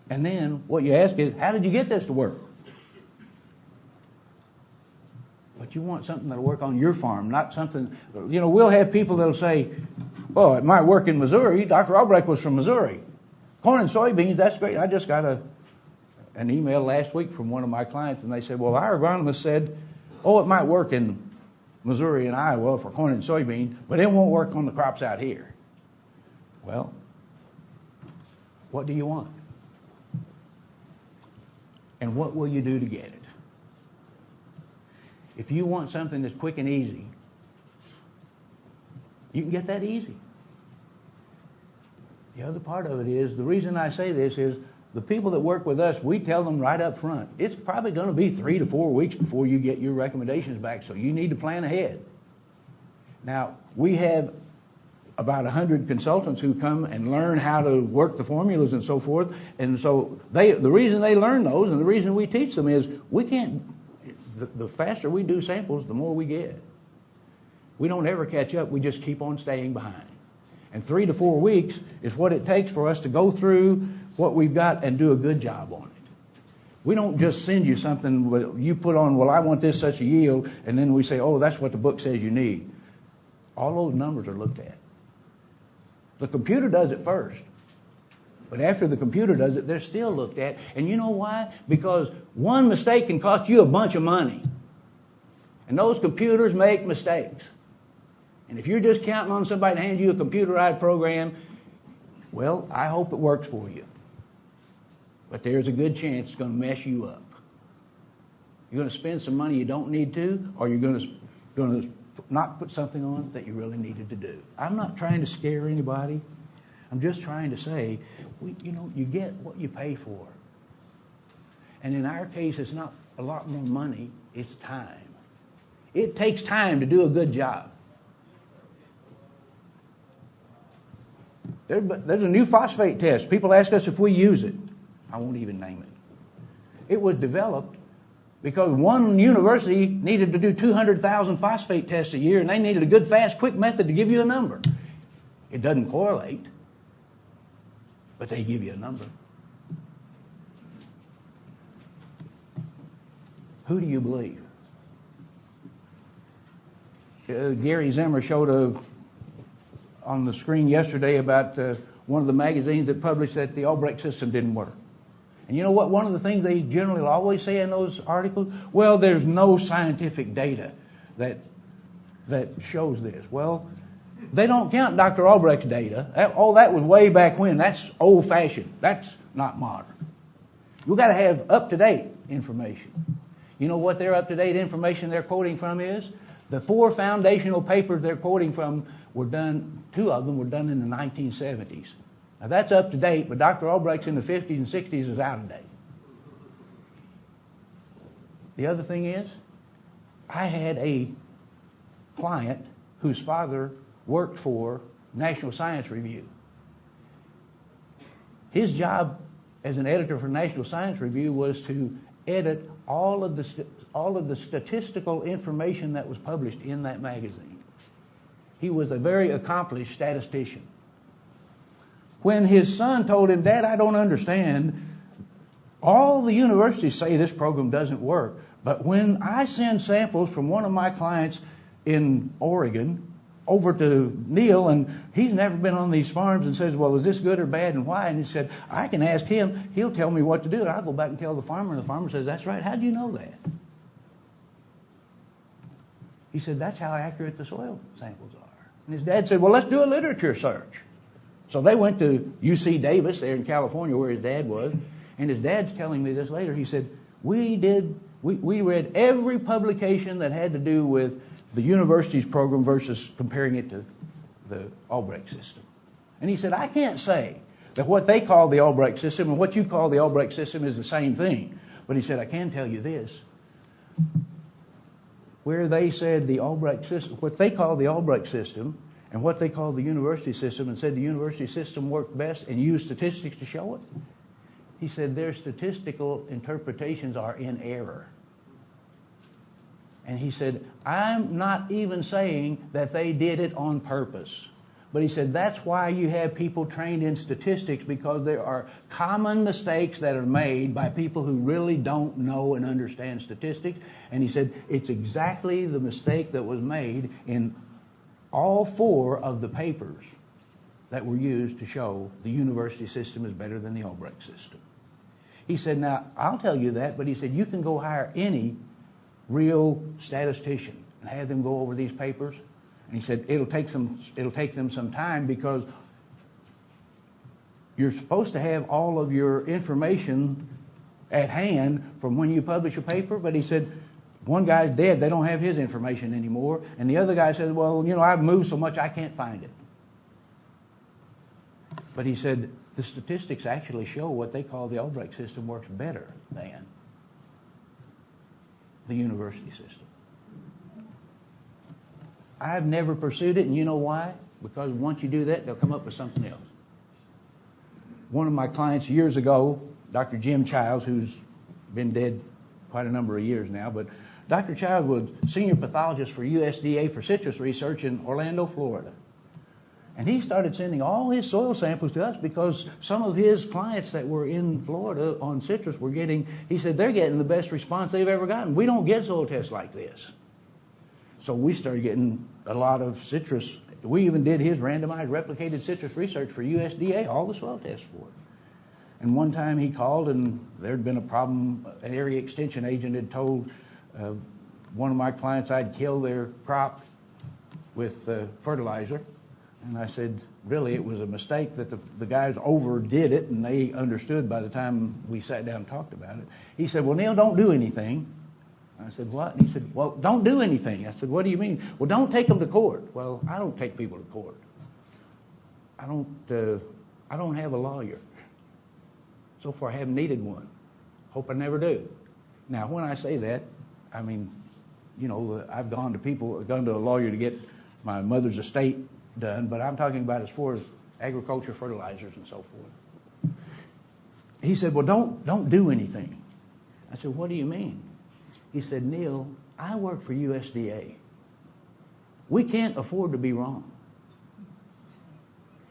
And then what you ask is, how did you get this to work? But you want something that'll work on your farm, not something, we'll have people that'll say, well, it might work in Missouri. Dr. Albrecht was from Missouri. Corn and soybeans, that's great. I just got an email last week from one of my clients, and they said, well, our agronomist said, it might work in Missouri and Iowa for corn and soybean, but it won't work on the crops out here. Well, what do you want? And what will you do to get it? If you want something that's quick and easy, you can get that easy. The other part of it is, the reason I say this is, the people that work with us, we tell them right up front, it's probably going to be 3 to 4 weeks before you get your recommendations back, so you need to plan ahead. Now, we have about 100 consultants who come and learn how to work the formulas and so forth, and so the reason they learn those and the reason we teach them is the faster we do samples, the more we get. We don't ever catch up, we just keep on staying behind. And 3 to 4 weeks is what it takes for us to go through what we've got and do a good job on it. We don't just send you something you put on, I want this such a yield, and then we say, that's what the book says you need. All those numbers are looked at. The computer does it first. But after the computer does it, they're still looked at. And you know why? Because one mistake can cost you a bunch of money. And those computers make mistakes. And if you're just counting on somebody to hand you a computerized program, I hope it works for you. But there's a good chance it's going to mess you up. You're going to spend some money you don't need to, or you're going to not put something on that you really needed to do. I'm not trying to scare anybody. I'm just trying to say, you get what you pay for. And in our case, it's not a lot more money, it's time. It takes time to do a good job. There's a new phosphate test. People ask us if we use it. I won't even name it. It was developed because one university needed to do 200,000 phosphate tests a year, and they needed a good, fast, quick method to give you a number. It doesn't correlate, but they give you a number. Who do you believe? Gary Zimmer showed on the screen yesterday about one of the magazines that published that the Albrecht system didn't work. And you know what? One of the things they generally always say in those articles, there's no scientific data that shows this. Well, they don't count Dr. Albrecht's data. That was way back when. That's old-fashioned. That's not modern. We've got to have up-to-date information. You know what their up-to-date information they're quoting from is? The 4 foundational papers they're quoting from were done, 2 of them were done in the 1970s. Now that's up to date, but Dr. Albrecht's in the 50s and 60s is out of date. The other thing is, I had a client whose father worked for National Science Review. His job as an editor for National Science Review was to edit all of the statistical information that was published in that magazine. He was a very accomplished statistician. When his son told him, Dad, I don't understand. All the universities say this program doesn't work. But when I send samples from one of my clients in Oregon over to Neal, and he's never been on these farms, and says, is this good or bad and why? And he said, I can ask him. He'll tell me what to do. And I'll go back and tell the farmer, and the farmer says, that's right. How'd you know that? He said, that's how accurate the soil samples are. And his dad said, let's do a literature search. So they went to UC Davis there in California where his dad was, and his dad's telling me this later. He said, we did We read every publication that had to do with the university's program versus comparing it to the Albrecht system. And he said, I can't say that what they call the Albrecht system and what you call the Albrecht system is the same thing. But he said, I can tell you this. Where they said the Albrecht system, what they call the Albrecht system and what they call the university system, and said the university system worked best and used statistics to show it, he said their statistical interpretations are in error. And he said, I'm not even saying that they did it on purpose. But he said, that's why you have people trained in statistics, because there are common mistakes that are made by people who really don't know and understand statistics. And he said, it's exactly the mistake that was made in all 4 of the papers that were used to show the university system is better than the Albrecht system. He said, now, I'll tell you that, but he said, you can go hire any real statistician and have them go over these papers. And he said, it'll take them some time, because you're supposed to have all of your information at hand from when you publish a paper. But he said, one guy's dead, they don't have his information anymore. And the other guy says, well, I've moved so much I can't find it. But he said, the statistics actually show what they call the Albrecht system works better than the university system. I've never pursued it, and you know why? Because once you do that, they'll come up with something else. One of my clients years ago, Dr. Jim Childs, who's been dead quite a number of years now, but Dr. Childs was senior pathologist for USDA for citrus research in Orlando, Florida. And he started sending all his soil samples to us, because some of his clients that were in Florida on citrus were getting, he said, they're getting the best response they've ever gotten. We don't get soil tests like this. So we started getting a lot of citrus. We even did his randomized replicated citrus research for USDA, all the soil tests for it. And one time he called, and there had been a problem. An area extension agent had told one of my clients I'd kill their crop with fertilizer. And I said, really, it was a mistake, that the guys overdid it, and they understood by the time we sat down and talked about it. He said, well, Neal, don't do anything. I said, what? And he said, well, don't do anything. I said, what do you mean? Well, don't take them to court. Well, I don't take people to court. I don't have a lawyer. So far, I haven't needed one. Hope I never do. Now, when I say that, I mean, I've gone to a lawyer to get my mother's estate done, but I'm talking about as far as agriculture, fertilizers, and so forth. He said, well, don't do anything. I said, what do you mean? He said, Neal, I work for USDA. We can't afford to be wrong.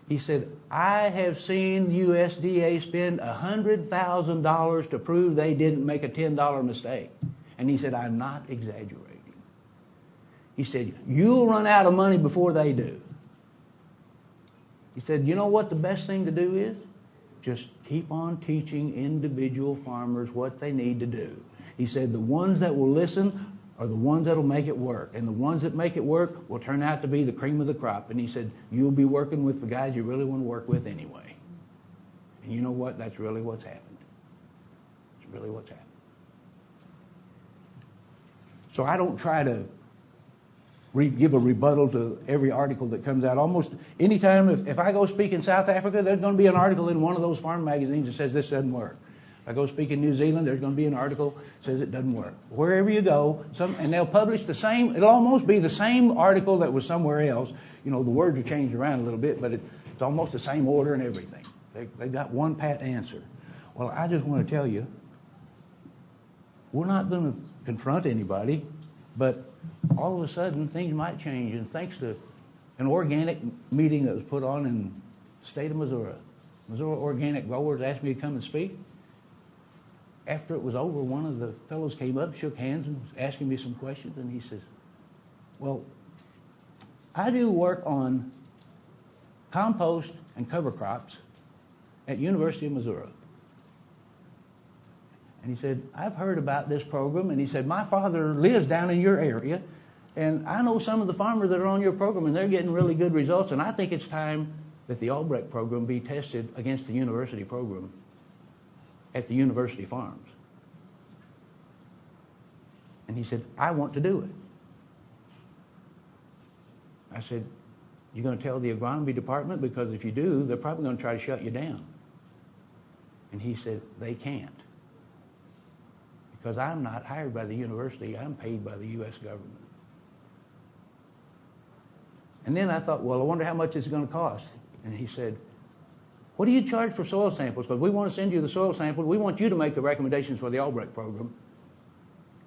He said, I have seen USDA spend $100,000 to prove they didn't make a $10 mistake. And he said, I'm not exaggerating. He said, you'll run out of money before they do. He said, you know what the best thing to do is? Just keep on teaching individual farmers what they need to do. He said, the ones that will listen are the ones that will make it work. And the ones that make it work will turn out to be the cream of the crop. And he said, you'll be working with the guys you really want to work with anyway. And you know what? That's really what's happened. It's really what's happened. So I don't try to give a rebuttal to every article that comes out. Almost any time, if I go speak in South Africa, there's going to be an article in one of those farm magazines that says this doesn't work. If I go speak in New Zealand, there's going to be an article that says it doesn't work. Wherever you go, and they'll publish the same, it'll almost be the same article that was somewhere else. The words are changed around a little bit, but it's almost the same order and everything. They've got one pat answer. Well, I just want to tell you, we're not going to confront anybody, but all of a sudden things might change. And thanks to an organic meeting that was put on in the state of Missouri, Missouri organic growers asked me to come and speak. After it was over, one of the fellows came up, shook hands, and was asking me some questions. And he says, well, I do work on compost and cover crops at University of Missouri. And he said, I've heard about this program. And he said, my father lives down in your area. And I know some of the farmers that are on your program, and they're getting really good results. And I think it's time that the Albrecht program be tested against the university program at the university farms. And he said, I want to do it. I said, you're going to tell the agronomy department? Because if you do, they're probably going to try to shut you down. And he said, they can't. Because I'm not hired by the university, I'm paid by the U.S. government. And then I thought, well, I wonder how much it's going to cost. And he said, what do you charge for soil samples? Because we want to send you the soil sample. We want you to make the recommendations for the Albrecht program.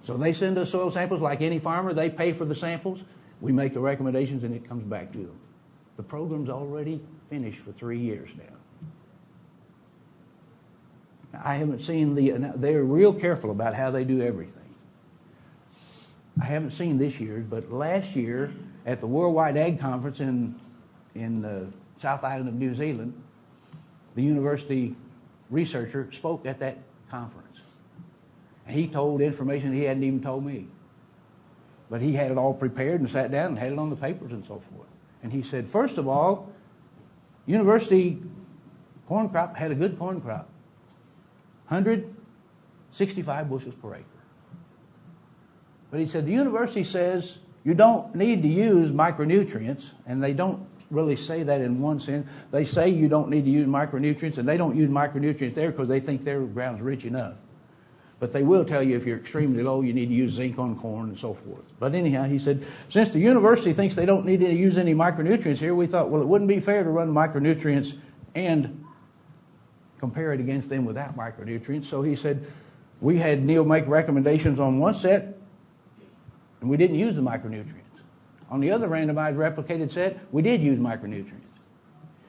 So they send us soil samples like any farmer. They pay for the samples. We make the recommendations, and it comes back to them. The program's already finished for 3 years now. I haven't seen they're real careful about how they do everything. I haven't seen this year, but last year at the Worldwide Ag Conference in the South Island of New Zealand, the university researcher spoke at that conference. And he told information he hadn't even told me. But he had it all prepared and sat down and had it on the papers and so forth. And he said, first of all, university corn crop had a good corn crop. 165 bushels per acre. But he said, the university says you don't need to use micronutrients, and they don't really say that in one sense. They say you don't need to use micronutrients, and they don't use micronutrients there because they think their ground's rich enough. But they will tell you if you're extremely low, you need to use zinc on corn and so forth. But anyhow, he said, since the university thinks they don't need to use any micronutrients here, we thought, well, it wouldn't be fair to run micronutrients and compare it against them without micronutrients. So he said, we had Neal make recommendations on one set, and we didn't use the micronutrients. On the other randomized replicated set, we did use micronutrients.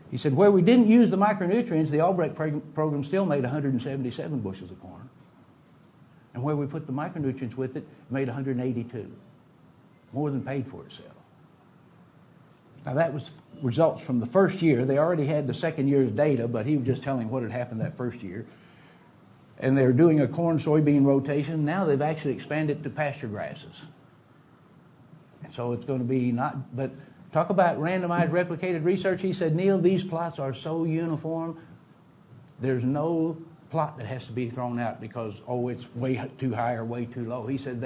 He said, where we didn't use the micronutrients, the Albrecht program still made 177 bushels of corn. And where we put the micronutrients with it, made 182. More than paid for itself. Now that was results from the first year. They already had the second year's data, but he was just telling what had happened that first year. And they're doing a corn-soybean rotation. Now they've actually expanded to pasture grasses. And so it's going to be not, but talk about randomized replicated research. He said, Neal, these plots are so uniform, there's no plot that has to be thrown out because, oh, it's way too high or way too low. He said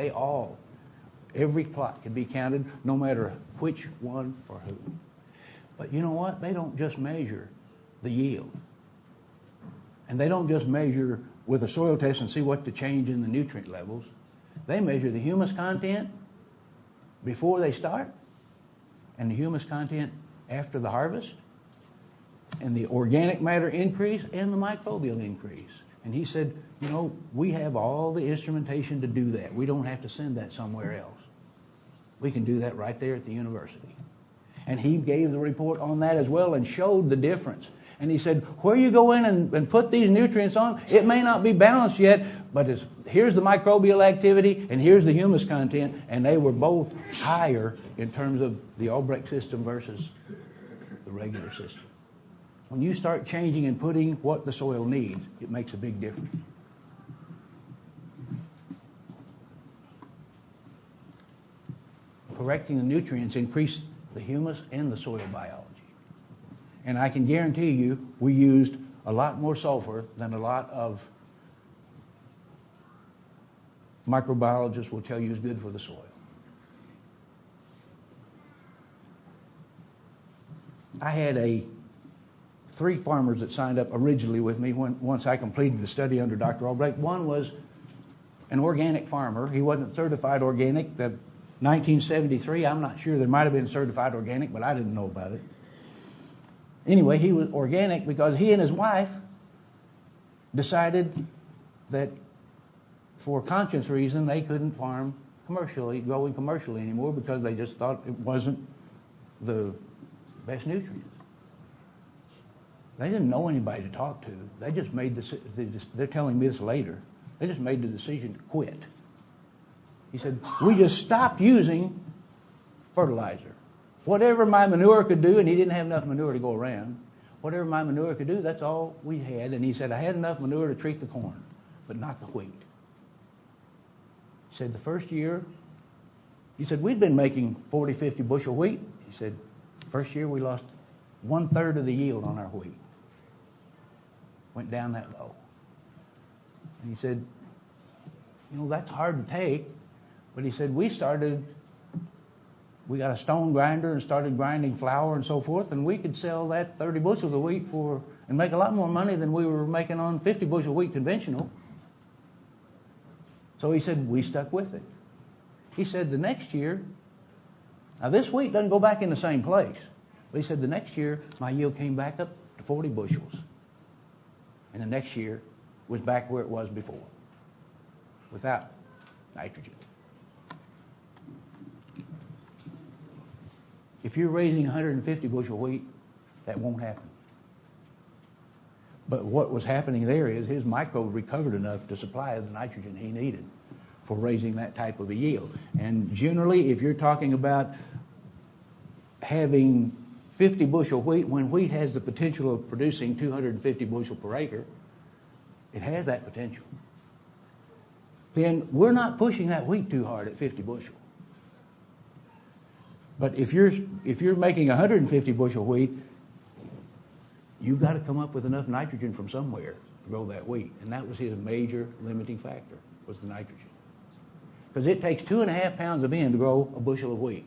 every plot can be counted no matter which one or who. But you know what? They don't just measure the yield. And they don't just measure with a soil test and see what the change in the nutrient levels. They measure the humus content before they start and the humus content after the harvest and the organic matter increase and the microbial increase. And he said, you know, we have all the instrumentation to do that. We don't have to send that somewhere else. We can do that right there at the university. And he gave the report on that as well and showed the difference. And he said, where you go in and put these nutrients on, it may not be balanced yet, but here's the microbial activity and here's the humus content, and they were both higher in terms of the Albrecht system versus the regular system. When you start changing and putting what the soil needs, it makes a big difference. Correcting the nutrients increase the humus and the soil biology. And I can guarantee you we used a lot more sulfur than a lot of microbiologists will tell you is good for the soil. I had 3 farmers that signed up originally with me once I completed the study under Dr. Albrecht. One was an organic farmer. He wasn't certified organic. That 1973, I'm not sure. There might have been certified organic, but I didn't know about it. Anyway, he was organic because he and his wife decided that for conscience reason they couldn't farm commercially, growing commercially anymore because they just thought it wasn't the best nutrients. They didn't know anybody to talk to. They just made they're telling me this later. They just made the decision to quit. He said, we just stopped using fertilizer. Whatever my manure could do, and he didn't have enough manure to go around, whatever my manure could do, that's all we had. And he said, I had enough manure to treat the corn, but not the wheat. He said, the first year, he said, we'd been making 40, 50 bushel wheat. He said, first year we lost 1/3 of the yield on our wheat. Went down that low. And he said, you know, that's hard to take, But he said, we got a stone grinder and started grinding flour and so forth, and we could sell that 30 bushels of wheat and make a lot more money than we were making on 50 bushel wheat conventional. So he said, we stuck with it. He said the next year, now this wheat doesn't go back in the same place, but he said the next year my yield came back up to 40 bushels. And the next year was back where it was before, without nitrogen. If you're raising 150 bushel wheat, that won't happen. But what was happening there is his microbes recovered enough to supply the nitrogen he needed for raising that type of a yield. And generally, if you're talking about having 50 bushel wheat, when wheat has the potential of producing 250 bushel per acre, it has that potential. Then we're not pushing that wheat too hard at 50 bushel. But if you're making 150 bushel wheat, you've got to come up with enough nitrogen from somewhere to grow that wheat. And that was his major limiting factor, was the nitrogen. Because it takes 2.5 pounds of N to grow a bushel of wheat.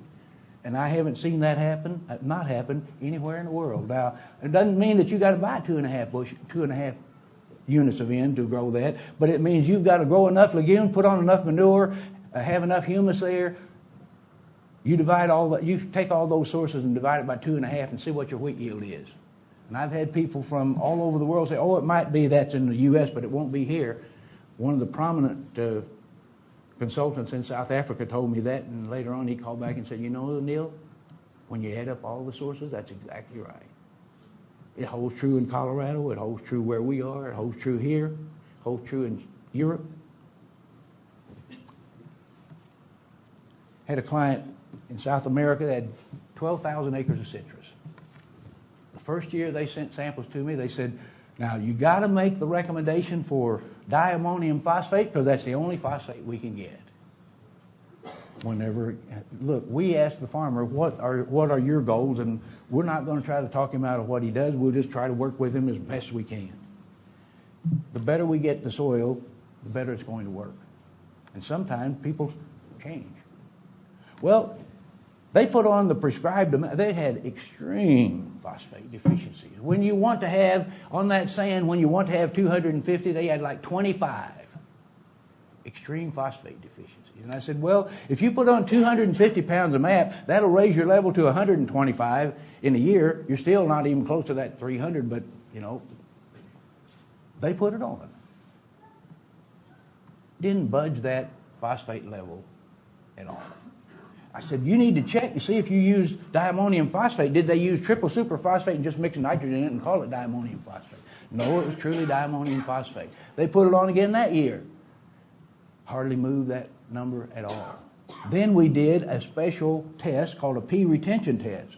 And I haven't seen that not happen anywhere in the world. Now, it doesn't mean that you got to buy 2.5 units of N to grow that, but it means you've got to grow enough legume, put on enough manure, have enough humus there. You take all those sources and divide it by 2.5 and see what your wheat yield is. And I've had people from all over the world say, oh, it might be that's in the U.S., but it won't be here. One of the prominent consultants in South Africa told me that, and later on he called back and said, you know, Neal, when you add up all the sources, that's exactly right. It holds true in Colorado, it holds true where we are, it holds true here, it holds true in Europe. Had a client in South America that had 12,000 acres of citrus. The first year they sent samples to me, they said, now you got to make the recommendation for diammonium phosphate because that's the only phosphate we can get. Look, we asked the farmer, what are your goals? And we're not going to try to talk him out of what he does. We'll just try to work with him as best we can. The better we get the soil, the better it's going to work. And sometimes people change. Well, they put on the prescribed amount. They had extreme phosphate deficiencies. When you want to have, on that sand, when you want to have 250, they had like 25 extreme phosphate deficiencies. And I said, well, if you put on 250 pounds of MAP, that'll raise your level to 125 in a year. You're still not even close to that 300, but, they put it on. Didn't budge that phosphate level at all. I said, you need to check to see if you used diammonium phosphate. Did they use triple superphosphate and just mix nitrogen in it and call it diammonium phosphate? No, it was truly diammonium phosphate. They put it on again that year. Hardly moved that number at all. Then we did a special test called a P retention test.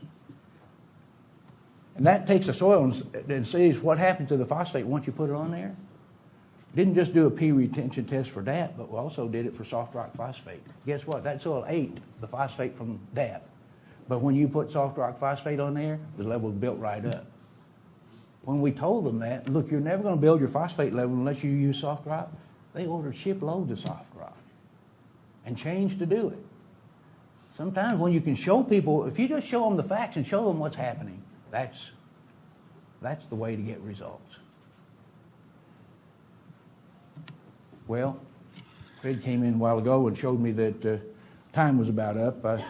And that takes the soil and sees what happens to the phosphate once you put it on there. Didn't just do a P retention test for DAP, but we also did it for soft rock phosphate. Guess what? That soil ate the phosphate from DAP. But when you put soft rock phosphate on there, the level built right up. When we told them that, look, you're never going to build your phosphate level unless you use soft rock, they ordered shiploads of soft rock and changed to do it. Sometimes when you can show people, if you just show them the facts and show them what's happening, that's the way to get results. Well, Fred came in a while ago and showed me that time was about up.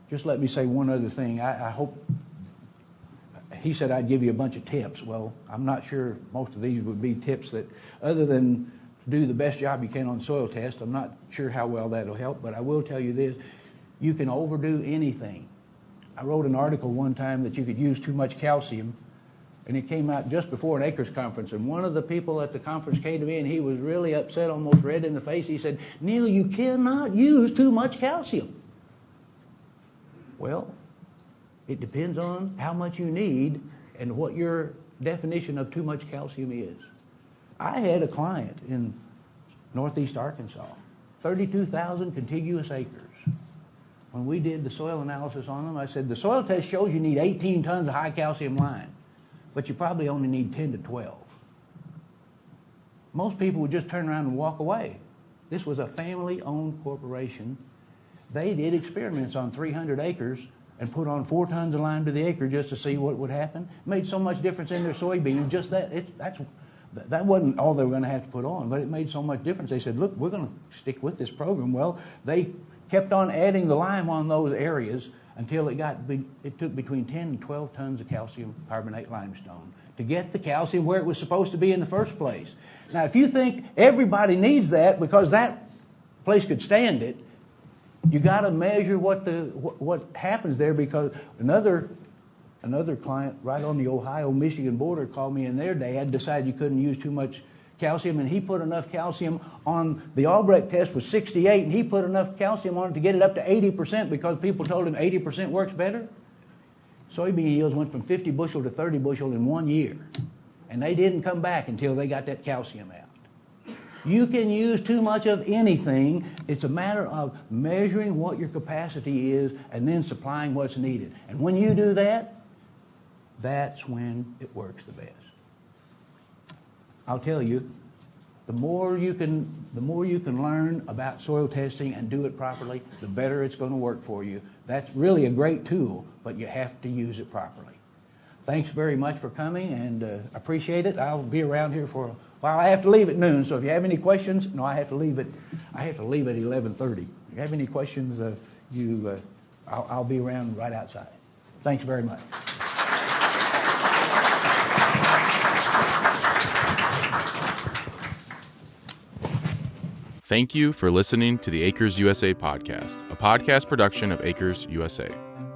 Just let me say one other thing. I hope, he said I'd give you a bunch of tips. Well, I'm not sure most of these would be tips that, other than to do the best job you can on soil test, I'm not sure how well that'll help, but I will tell you this. You can overdo anything. I wrote an article one time that you could use too much calcium, and it came out just before an acres conference. And one of the people at the conference came to me, and he was really upset, almost red in the face. He said, Neal, you cannot use too much calcium. Well, it depends on how much you need and what your definition of too much calcium is. I had a client in northeast Arkansas, 32,000 contiguous acres. When we did the soil analysis on them, I said, the soil test shows you need 18 tons of high calcium lime, but you probably only need 10 to 12. Most people would just turn around and walk away. This was a family-owned corporation. They did experiments on 300 acres and put on 4 tons of lime to the acre just to see what would happen. Made so much difference in their soybeans. Just that wasn't all they were going to have to put on, but it made so much difference. They said, look, we're going to stick with this program. Well, they kept on adding the lime on those areas until it took between 10 and 12 tons of calcium carbonate limestone to get the calcium where it was supposed to be in the first place. Now, if you think everybody needs that because that place could stand it, you got to measure what happens there, because another client right on the Ohio-Michigan border called me, and their dad decided you couldn't use too much calcium, and he put enough calcium on. The Albrecht test was 68, and he put enough calcium on it to get it up to 80% because people told him 80% works better. Soybean yields went from 50 bushel to 30 bushel in 1 year, and they didn't come back until they got that calcium out. You can use too much of anything. It's a matter of measuring what your capacity is and then supplying what's needed. And when you do that, that's when it works the best. I'll tell you, the more you can learn about soil testing and do it properly, the better it's going to work for you. That's really a great tool, but you have to use it properly. Thanks very much for coming, and appreciate it. I'll be around here for a while. I have to leave at noon, so if you have any questions, I have to leave at 11:30. If you have any questions, I'll be around right outside. Thanks very much. Thank you for listening to the Acres USA podcast, a podcast production of Acres USA.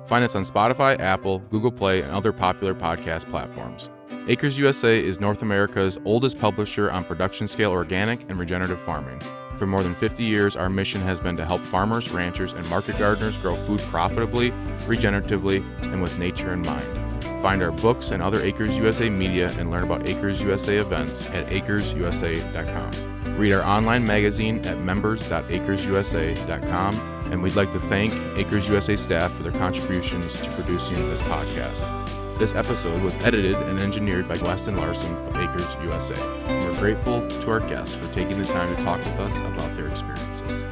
Find us on Spotify, Apple, Google Play, and other popular podcast platforms. Acres USA is North America's oldest publisher on production-scale organic and regenerative farming. For more than 50 years, our mission has been to help farmers, ranchers, and market gardeners grow food profitably, regeneratively, and with nature in mind. Find our books and other Acres USA media and learn about Acres USA events at acresusa.com. Read our online magazine at members.acresusa.com, and we'd like to thank Acres USA staff for their contributions to producing this podcast. This episode was edited and engineered by Weston Larson of Acres USA. And we're grateful to our guests for taking the time to talk with us about their experiences.